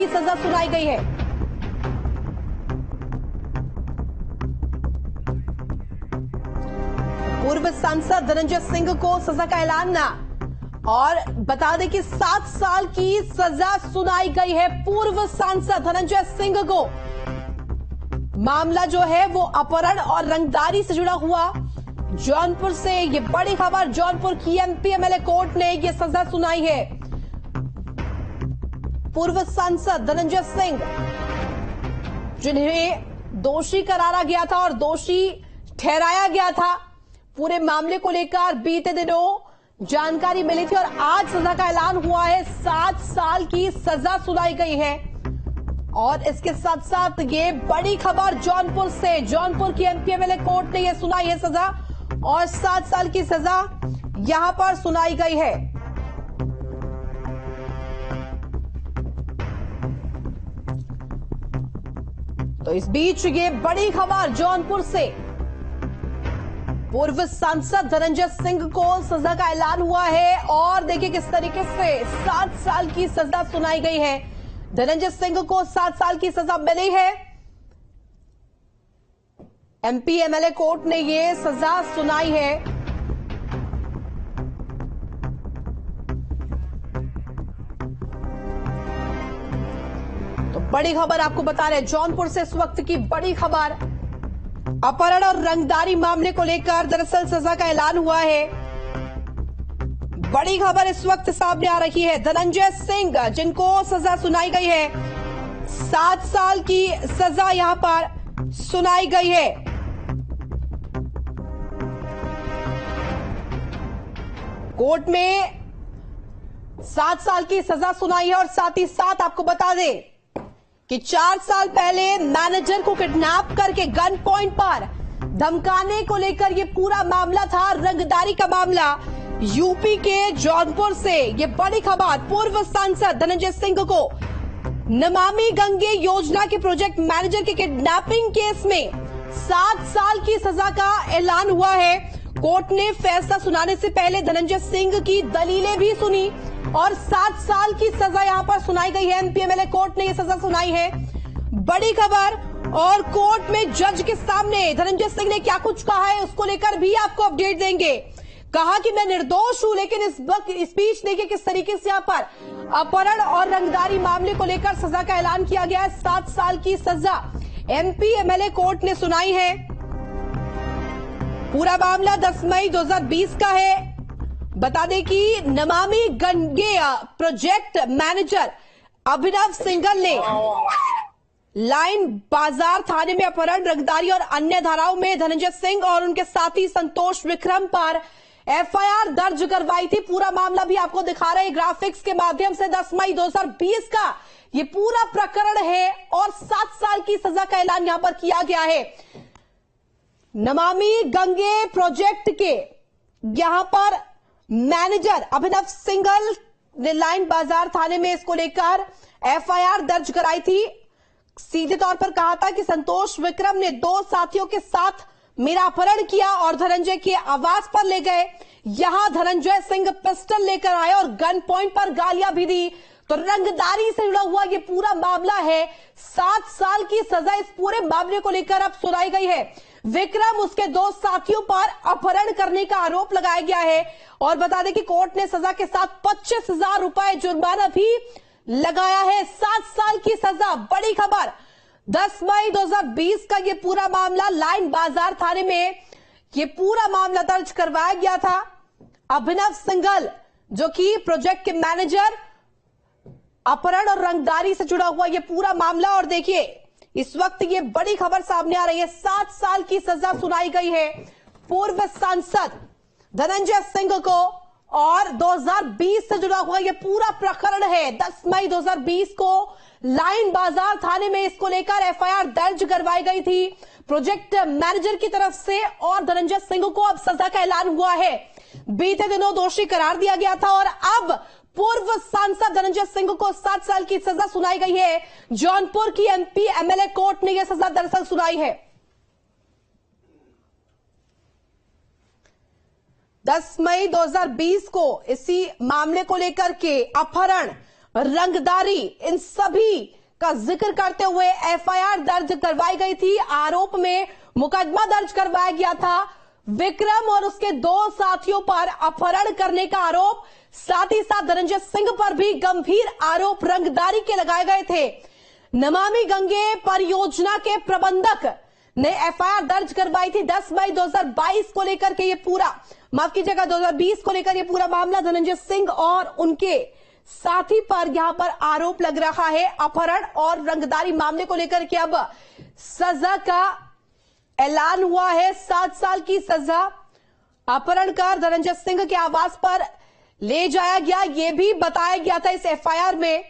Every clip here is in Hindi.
की सजा सुनाई गई है। पूर्व सांसद धनंजय सिंह को सजा का ऐलान और बता दें कि 7 साल की सजा सुनाई गई है पूर्व सांसद धनंजय सिंह को। मामला जो है वो अपहरण और रंगदारी से जुड़ा हुआ। जौनपुर से ये बड़ी खबर, जौनपुर की एमपी एमएलए कोर्ट ने ये सजा सुनाई है। पूर्व सांसद धनंजय सिंह जिन्हें दोषी करारा गया था और दोषी ठहराया गया था, पूरे मामले को लेकर बीते दिनों जानकारी मिली थी और आज सजा का ऐलान हुआ है। 7 साल की सजा सुनाई गई है और इसके साथ साथ ये बड़ी खबर जौनपुर से, जौनपुर की एमपी एमएलए कोर्ट ने ये सुनाई है सजा और 7 साल की सजा यहां पर सुनाई गई है। तो इस बीच ये बड़ी खबर जौनपुर से, पूर्व सांसद धनंजय सिंह को सजा का ऐलान हुआ है और देखिए किस तरीके से 7 साल की सजा सुनाई गई है। धनंजय सिंह को 7 साल की सजा मिली है। एमपी एमएलए कोर्ट ने ये सजा सुनाई है। तो बड़ी खबर आपको बता रहे हैं जौनपुर से इस वक्त की बड़ी खबर, अपहरण और रंगदारी मामले को लेकर दरअसल सजा का ऐलान हुआ है। बड़ी खबर इस वक्त सामने आ रही है। धनंजय सिंह जिनको सजा सुनाई गई है, 7 साल की सजा यहां पर सुनाई गई है। कोर्ट में 7 साल की सजा सुनाई है और साथ ही साथ आपको बता दें कि 4 साल पहले मैनेजर को किडनैप करके गन पॉइंट पर धमकाने को लेकर यह पूरा मामला था, रंगदारी का मामला। यूपी के जौनपुर से ये बड़ी खबर, पूर्व सांसद धनंजय सिंह को नमामि गंगे योजना के प्रोजेक्ट मैनेजर के किडनैपिंग केस में 7 साल की सजा का ऐलान हुआ है। कोर्ट ने फैसला सुनाने से पहले धनंजय सिंह की दलीलें भी सुनी और 7 साल की सजा यहां पर सुनाई गई है। एमपी एमएलए कोर्ट ने यह सजा सुनाई है। बड़ी खबर, और कोर्ट में जज के सामने धनंजय सिंह ने क्या कुछ कहा है उसको लेकर भी आपको अपडेट देंगे। कहा कि मैं निर्दोष हूं, लेकिन इस स्पीच देखिए किस तरीके से यहां पर अपहरण और रंगदारी मामले को लेकर सजा का ऐलान किया गया है। 7 साल की सजा एमपी एमएलए कोर्ट ने सुनाई है। पूरा मामला 10 मई 2020 का है। बता दें कि नमामि गंगे प्रोजेक्ट मैनेजर अभिनव सिंघल ने लाइन बाजार थाने में अपहरण, रंगदारी और अन्य धाराओं में धनंजय सिंह और उनके साथी संतोष विक्रम पर एफआईआर दर्ज करवाई थी। पूरा मामला भी आपको दिखा रहे हैं ग्राफिक्स के माध्यम से। 10 मई 2020 का ये पूरा प्रकरण है और 7 साल की सजा का ऐलान यहां पर किया गया है। नमामि गंगे प्रोजेक्ट के यहां पर मैनेजर अभिनव सिंघल ने लाइन बाजार थाने में इसको लेकर एफआईआर दर्ज कराई थी। सीधे तौर पर कहा था कि संतोष विक्रम ने 2 साथियों के साथ मेरा अपहरण किया और धनंजय के आवास पर ले गए। यहां धनंजय सिंह पिस्टल लेकर आए और गन पॉइंट पर गालियां भी दी। तो रंगदारी से जुड़ा हुआ ये पूरा मामला है। 7 साल की सजा इस पूरे मामले को लेकर अब सुनाई गई है। विक्रम उसके 2 साथियों पर अपहरण करने का आरोप लगाया गया है और बता दें कि कोर्ट ने सजा के साथ 25,000 रुपए जुर्माना भी लगाया है। 7 साल की सजा, बड़ी खबर। 10 मई 2020 का ये पूरा मामला, लाइन बाजार थाने में ये पूरा मामला दर्ज करवाया गया था। अभिनव सिंघल जो कि प्रोजेक्ट के मैनेजर, अपहरण और रंगदारी से जुड़ा हुआ ये पूरा मामला। और देखिए इस वक्त ये बड़ी खबर सामने आ रही है। 7 साल की सजा सुनाई गई है पूर्व सांसद धनंजय सिंह को और 2020 से जुड़ा हुआ ये पूरा प्रकरण है। 10 मई 2020 को लाइन बाजार थाने में इसको लेकर एफआईआर दर्ज करवाई गई थी प्रोजेक्ट मैनेजर की तरफ से और धनंजय सिंह को अब सजा का ऐलान हुआ है। बीते दिनों दोषी करार दिया गया था और अब पूर्व सांसद धनंजय सिंह को 7 साल की सजा सुनाई गई है। जौनपुर की एमपी एमएलए कोर्ट ने यह सजा दरअसल सुनाई है। 10 मई 2020 को इसी मामले को लेकर के अपहरण रंगदारी, इन सभी का जिक्र करते हुए एफआईआर दर्ज करवाई गई थी। आरोप में मुकदमा दर्ज करवाया गया था। विक्रम और उसके 2 साथियों पर अपहरण करने का आरोप, साथ ही साथ धनंजय सिंह पर भी गंभीर आरोप रंगदारी के लगाए गए थे। नमामि गंगे परियोजना के प्रबंधक ने एफआईआर दर्ज करवाई थी 10 मई 2022 को लेकर के ये पूरा, माफ कीजिएगा 2020 को लेकर ये पूरा मामला धनंजय सिंह और उनके साथी पर यहां पर आरोप लग रहा है अपहरण और रंगदारी मामले को लेकर के अब सजा का ऐलान हुआ है। 7 साल की सजा। अपहरणकार धनंजय सिंह के आवास पर ले जाया गया, यह भी बताया गया था इस एफआईआर में,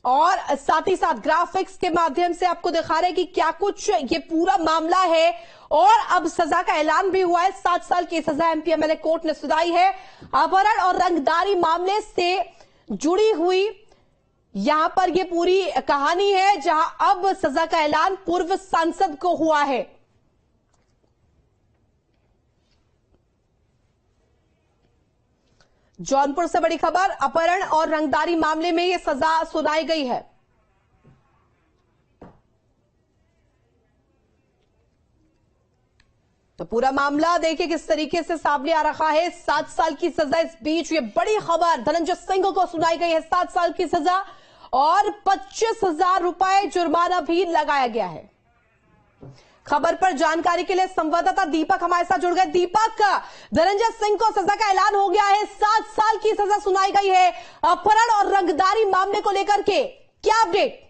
और साथ ही साथ ग्राफिक्स के माध्यम से आपको दिखा रहे हैं कि क्या कुछ ये पूरा मामला है। और अब सजा का ऐलान भी हुआ है। 7 साल की सजा एमपी एमएलए कोर्ट ने सुनाई है। अपहरण और रंगदारी मामले से जुड़ी हुई यहां पर यह पूरी कहानी है, जहां अब सजा का ऐलान पूर्व सांसद को हुआ है। जौनपुर से बड़ी खबर, अपहरण और रंगदारी मामले में यह सजा सुनाई गई है। तो पूरा मामला देखिए किस तरीके से सामने आ रहा है। 7 साल की सजा, इस बीच ये बड़ी खबर धनंजय सिंह को सुनाई गई है 7 साल की सजा और 25,000 रुपए जुर्माना भी लगाया गया है। खबर पर जानकारी के लिए संवाददाता दीपक हमारे साथ जुड़ गए। दीपक, धनंजय सिंह को सजा का ऐलान हो गया है, 7 साल की सजा सुनाई गई है। अपहरण और रंगदारी मामले को लेकर के क्या अपडेट?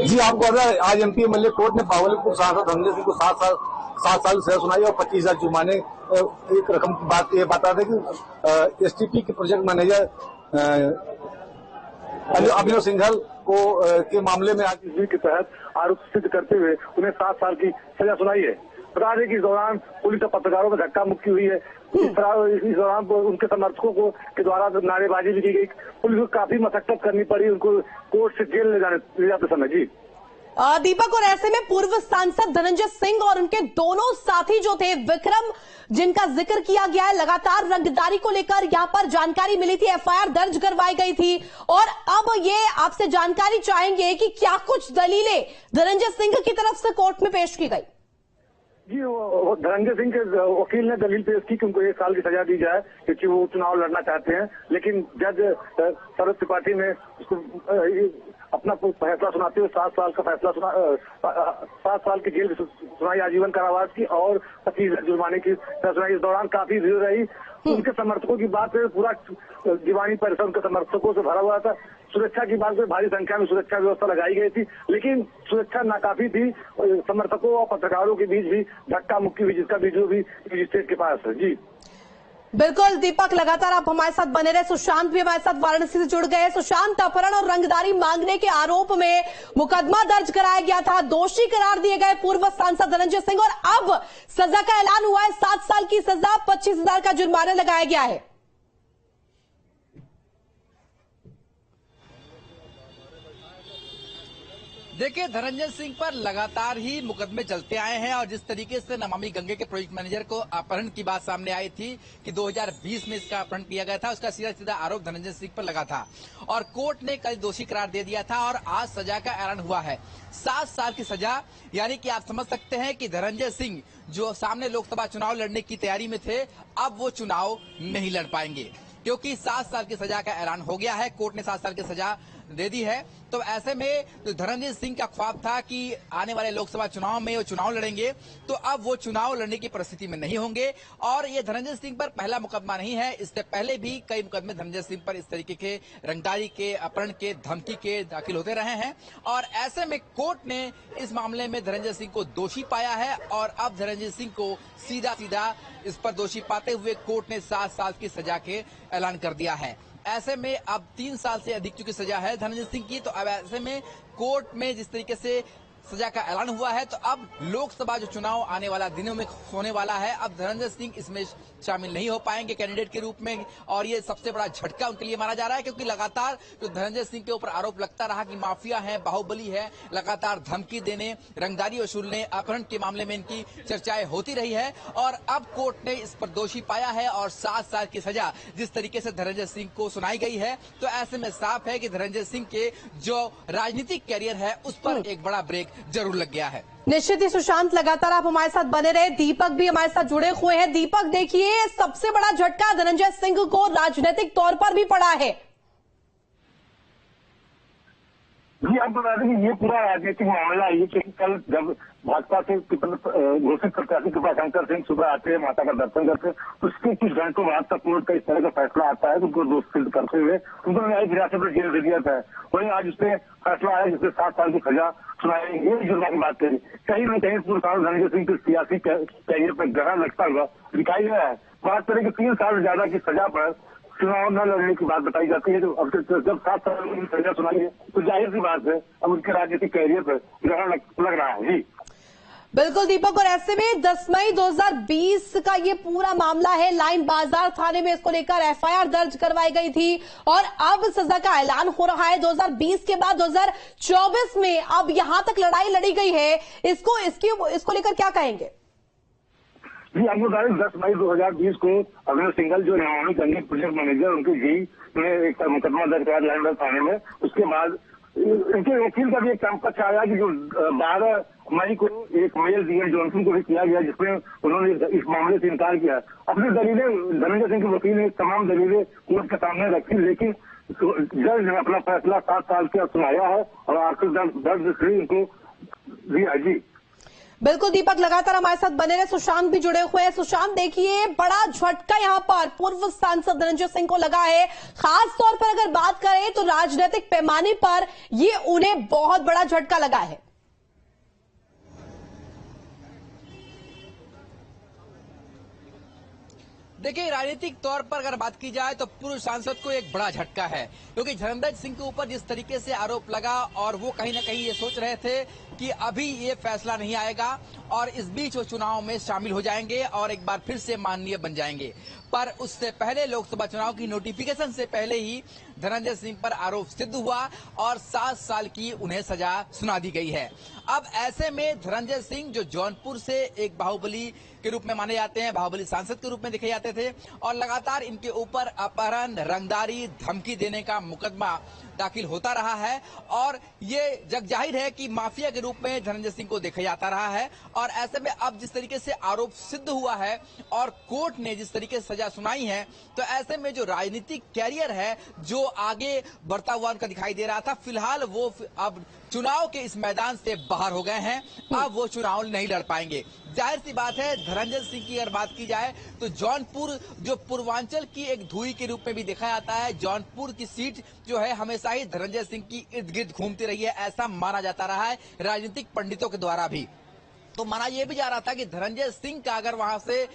जी, आपको पता है आज एमपी एमएलए कोर्ट ने भागलपुर सांसद धनंजय सिंह को 7 साल सजा सुनाई और 25,000 जुर्माने। एक रकम की बात ये बता दें कि एसटीपी के प्रोजेक्ट मैनेजर अभिनव सिंघल को के मामले में आज के तहत आरोप सिद्ध करते हुए उन्हें 7 साल की सजा सुनाई है। बता दें कि इस दौरान पुलिस और पत्रकारों में धक्का मुक्की हुई है। इस दौरान उनके समर्थकों को के द्वारा नारेबाजी भी की गई। पुलिस को काफी मशक्कत करनी पड़ी उनको कोर्ट से जेल ले जाते समय। जी दीपक, और ऐसे में पूर्व सांसद धनंजय सिंह और उनके दोनों साथी जो थे विक्रम, जिनका जिक्र किया गया है, लगातार रंगदारी को लेकर यहां पर जानकारी मिली थी, एफआईआर दर्ज करवाई गई थी, और अब ये आपसे जानकारी चाहेंगे कि क्या कुछ दलीलें धनंजय सिंह की तरफ से कोर्ट में पेश की गई? जी, धनंजय सिंह के वकील ने दलील पेश की कि उनको 1 साल की सजा दी जाए क्योंकि वो चुनाव लड़ना चाहते हैं, लेकिन जज शरद त्रिपाठी ने अपना फैसला सुनाते हुए 7 साल का फैसला 7 साल की जेल सुनाई, आजीवन कारावास की और 25,000 जुर्माने की सुनाई। इस दौरान काफी भीड़ रही। उनके समर्थकों की बात है, पूरा दीवानी परिसर उनके समर्थकों से भरा हुआ था। सुरक्षा की बात में भारी संख्या में सुरक्षा व्यवस्था लगाई गई थी, लेकिन सुरक्षा नाकाफी थी। समर्थकों और पत्रकारों के बीच भी धक्का मुक्की हुई, जिसका वीडियो भी मजिस्ट्रेट के पास है। जी बिल्कुल दीपक, लगातार आप हमारे साथ बने रहे। सुशांत भी हमारे साथ वाराणसी से जुड़ गए। सुशांत, अपहरण और रंगदारी मांगने के आरोप में मुकदमा दर्ज कराया गया था, दोषी करार दिए गए पूर्व सांसद धनंजय सिंह, और अब सजा का ऐलान हुआ है। 7 साल की सजा, 25,000 का जुर्माना लगाया गया है। देखिए, धनंजय सिंह पर लगातार ही मुकदमे चलते आए हैं और जिस तरीके से नमामि गंगे के प्रोजेक्ट मैनेजर को अपहरण की बात सामने आई थी कि 2020 में इसका अपहरण किया गया था, उसका सीधा सीधा आरोप धनंजय सिंह पर लगा था और कोर्ट ने कल दोषी करार दे दिया था और आज सजा का ऐलान हुआ है। 7 साल की सजा, यानी कि आप समझ सकते हैं कि धनंजय सिंह जो सामने लोकसभा चुनाव लड़ने की तैयारी में थे, अब वो चुनाव नहीं लड़ पाएंगे क्योंकि 7 साल की सजा का ऐलान हो गया है। कोर्ट ने 7 साल की सजा दे दी है। तो ऐसे में धनंजय सिंह का ख्वाब था कि आने वाले लोकसभा चुनाव में वो चुनाव लड़ेंगे, तो अब वो चुनाव लड़ने की परिस्थिति में नहीं होंगे। और ये धनंजय सिंह पर पहला मुकदमा नहीं है, इससे पहले भी कई मुकदमे धनंजय सिंह पर इस तरीके के रंगदारी के, अपहरण के, धमकी के दाखिल होते रहे हैं और ऐसे में कोर्ट ने इस मामले में धनंजय सिंह को दोषी पाया है और अब धनंजय सिंह को सीधा सीधा इस पर दोषी पाते हुए कोर्ट ने 7 साल की सजा के ऐलान कर दिया है। ऐसे में अब 3 साल से अधिक चुकी सजा है धनंजय सिंह की, तो अब ऐसे में कोर्ट में जिस तरीके से सजा का ऐलान हुआ है। तो अब लोकसभा जो चुनाव आने वाला दिनों में होने वाला है, अब धनंजय सिंह इसमें शामिल नहीं हो पाएंगे कैंडिडेट के रूप में, और ये सबसे बड़ा झटका उनके लिए माना जा रहा है, क्योंकि लगातार जो धनंजय सिंह के ऊपर आरोप लगता रहा कि माफिया है, बाहुबली है, लगातार धमकी देने, रंगदारी वसूलने, अपहरण के मामले में इनकी चर्चाएं होती रही है, और अब कोर्ट ने इस पर दोषी पाया है और 7 साल की सजा जिस तरीके से धनंजय सिंह को सुनाई गई है, तो ऐसे में साफ है कि धनंजय सिंह के जो राजनीतिक कैरियर है उस पर एक बड़ा ब्रेक जरूर लग गया है। निश्चित ही सुशांत, लगातार आप हमारे साथ बने रहे। दीपक भी हमारे साथ जुड़े हुए हैं। दीपक, देखिए, सबसे बड़ा झटका धनंजय सिंह को राजनीतिक तौर पर भी पड़ा है। जी, आप बता दें कि ये पूरा राजनीतिक मामला ये कि कल जब भाजपा से घोषित प्रत्याशी कृपाशंकर सिंह सुबह आते हैं, माता का दर्शन करते हैं, उसके कुछ घंटों बाद तक कोर्ट का इस तरह का फैसला आता है तो उनको दोष सिद्ध करते हुए उनको न्यायिक हिरासत में जेल दे दिया था। वहीं आज उसमें फैसला आया जिसमें 7 साल की सजा सुनाई। ये जुर्मा की बात करें, कहीं न कहीं पूर्व सांसद धनंजय सिंह के सियासी कैरियर पर ग्रहण लगता हुआ दिखाई गया है। बात करें कि 3 साल ज्यादा की सजा पर चुनाव न लड़ने की बात बताई जाती है। तो अब जब 7 साल की सजा सुनाई है तो जाहिर सी बात है अब उनके राजनीतिक कैरियर पर ग्रहण लग रहा है। जी बिल्कुल दीपक, और ऐसे में 10 मई 2020 का ये पूरा मामला है। लाइन बाजार थाने में इसको लेकर एफआईआर दर्ज करवाई गई थी और अब सजा का ऐलान हो रहा है। 2020 के बाद 2024 में अब यहां तक लड़ाई लड़ी गई है, इसको लेकर क्या कहेंगे? जी, आपको बता दें 10 मई 2020 को अभिनव सिंघल जो नमामि गंगे प्रोजेक्ट मैनेजर उनके जी ने एक मुकदमा दर्ज कराया लाइन बाजार थाने में। उसके बाद इनके वकील का भी एक पक्ष आया कि जो 12 मई को एक मेल डीएन जॉनसन को भी किया गया जिसमें उन्होंने इस मामले से इनकार किया। अपनी दलीलें धनंजय सिंह के वकील ने तमाम दलीलें कोर्ट के सामने रखी, लेकिन जज ने अपना फैसला 7 साल का सुनाया है और आर्थिक दर्द इनको दिया। जी बिल्कुल दीपक, लगातार हमारे साथ बने रहे। सुशांत भी जुड़े हुए हैं। सुशांत, देखिए, बड़ा झटका यहां पर पूर्व सांसद धनंजय सिंह को लगा है। खास तौर पर अगर बात करें तो राजनीतिक पैमाने पर ये उन्हें बहुत बड़ा झटका लगा है। देखिए, राजनीतिक तौर पर अगर बात की जाए तो पूर्व सांसद को एक बड़ा झटका है, क्योंकि धनंजय सिंह के ऊपर जिस तरीके से आरोप लगा और वो कहीं ना कहीं ये सोच रहे थे कि अभी ये फैसला नहीं आएगा और इस बीच वो चुनाव में शामिल हो जाएंगे और एक बार फिर से माननीय बन जाएंगे। पर उससे पहले लोकसभा चुनाव की नोटिफिकेशन से पहले ही धनंजय सिंह पर आरोप सिद्ध हुआ और 7 साल की उन्हें सजा सुना दी गई है। अब ऐसे में धनंजय सिंह जो जौनपुर से एक बाहुबली के रूप में माने जाते हैं, बाहुबली सांसद के रूप में देखे जाते थे, और लगातार इनके ऊपर अपहरण, रंगदारी, धमकी देने का मुकदमा दाखिल होता रहा है और ये जग जाहिर है कि माफिया के रूप में धनंजय सिंह को देखा जाता रहा है। और ऐसे में अब जिस तरीके से आरोप सिद्ध हुआ है और कोर्ट ने जिस तरीके से सजा सुनाई है, तो ऐसे में जो राजनीतिक कैरियर है जो आगे बढ़ता हुआ उनका दिखाई दे रहा था, फिलहाल वो अब चुनाव के इस मैदान से बाहर हो गए हैं। अब वो चुनाव नहीं लड़ पाएंगे। जाहिर सी बात है, धनंजय सिंह की अगर बात की जाए तो जौनपुर जो पूर्वांचल की एक धुरी के रूप में भी देखा जाता है, जौनपुर की सीट जो है हमेशा ही धनंजय सिंह की इर्द गिर्द घूमती रही है, ऐसा माना जाता रहा है राजनीतिक पंडितों के द्वारा भी। तो माना यह भी जा रहा था कि धनंजय सिंह का अगर वहां से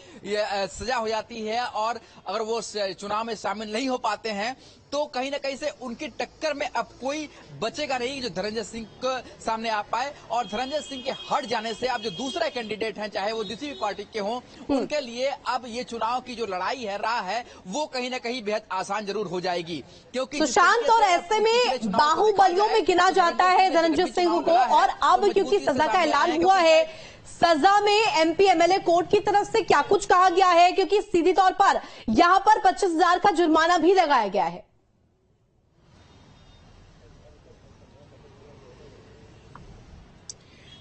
सजा हो जाती है और अगर वो चुनाव में शामिल नहीं हो पाते हैं तो कहीं ना कहीं से उनकी टक्कर में अब कोई बचेगा नहीं जो धनंजय सिंह के सामने आ पाए। और धनंजय सिंह के हट जाने से अब जो दूसरे कैंडिडेट हैं, चाहे वो किसी भी पार्टी के हों, उनके लिए अब ये चुनाव की जो लड़ाई है राह है वो कहीं ना कहीं बेहद आसान जरूर हो जाएगी। क्योंकि सुशांत, और ऐसे में बाहुबलियों में गिना जाता है धनंजय सिंह को, और अब क्योंकि सजा का ऐलान हुआ है, सजा में एमपी एमएलए कोर्ट की तरफ से क्या कुछ कहा गया है? क्योंकि सीधी तौर पर यहां पर 25,000 का जुर्माना भी लगाया गया है।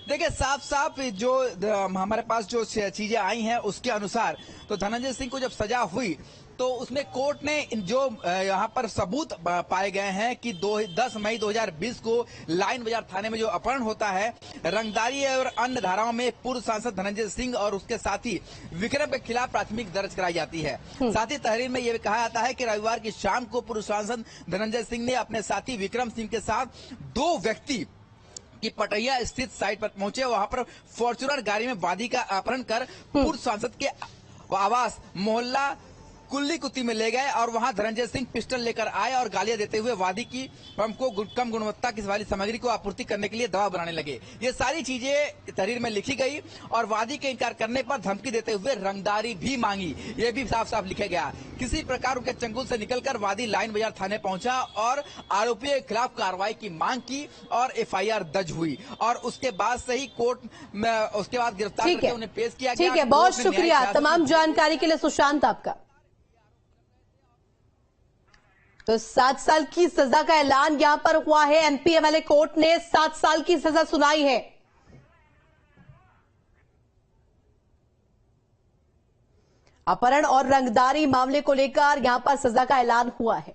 देखिए, साफ साफ जो हमारे पास जो चीजें आई हैं उसके अनुसार तो धनंजय सिंह को जब सजा हुई तो उसमें कोर्ट ने जो यहाँ पर सबूत पाए गए हैं कि 10 मई 2020 को लाइन बाजार थाने में जो अपहरण होता है, रंगदारी और अन्य धाराओं में पूर्व सांसद धनंजय सिंह और उसके साथी विक्रम के खिलाफ प्राथमिक दर्ज कराई जाती है। साथ ही तहरीर में यह कहा जाता है कि रविवार की शाम को पूर्व सांसद धनंजय सिंह ने अपने साथी विक्रम सिंह के साथ 2 व्यक्ति की पटैया स्थित साइट पर पहुंचे। वहां पर फॉर्च्यूनर गाड़ी में वादी का अपहरण कर पूर्व सांसद के आवास मोहल्ला कुल्ली कुत्ती में ले गए और वहां धनंजय सिंह पिस्टल लेकर आए और गालियां देते हुए वादी की हमको कम गुणवत्ता की वाली सामग्री को आपूर्ति करने के लिए दबाव बनाने लगे। ये सारी चीजें तहरीर में लिखी गई और वादी के इनकार करने पर धमकी देते हुए रंगदारी भी मांगी, ये भी साफ साफ लिखा गया। किसी प्रकार उनके चंगुल से निकलकर वादी लाइन बाजार थाने पहुंचा और आरोपियों के खिलाफ कार्रवाई की मांग की और एफआईआर दर्ज हुई और उसके बाद से ही कोर्ट में उसके बाद गिरफ्तार करके उन्हें पेश किया गया। ठीक है, बहुत शुक्रिया तमाम जानकारी के लिए सुशांत आपका। तो 7 साल की सजा का ऐलान यहां पर हुआ है। एमपीएमएलए कोर्ट ने 7 साल की सजा सुनाई है। अपहरण और रंगदारी मामले को लेकर यहां पर सजा का ऐलान हुआ है।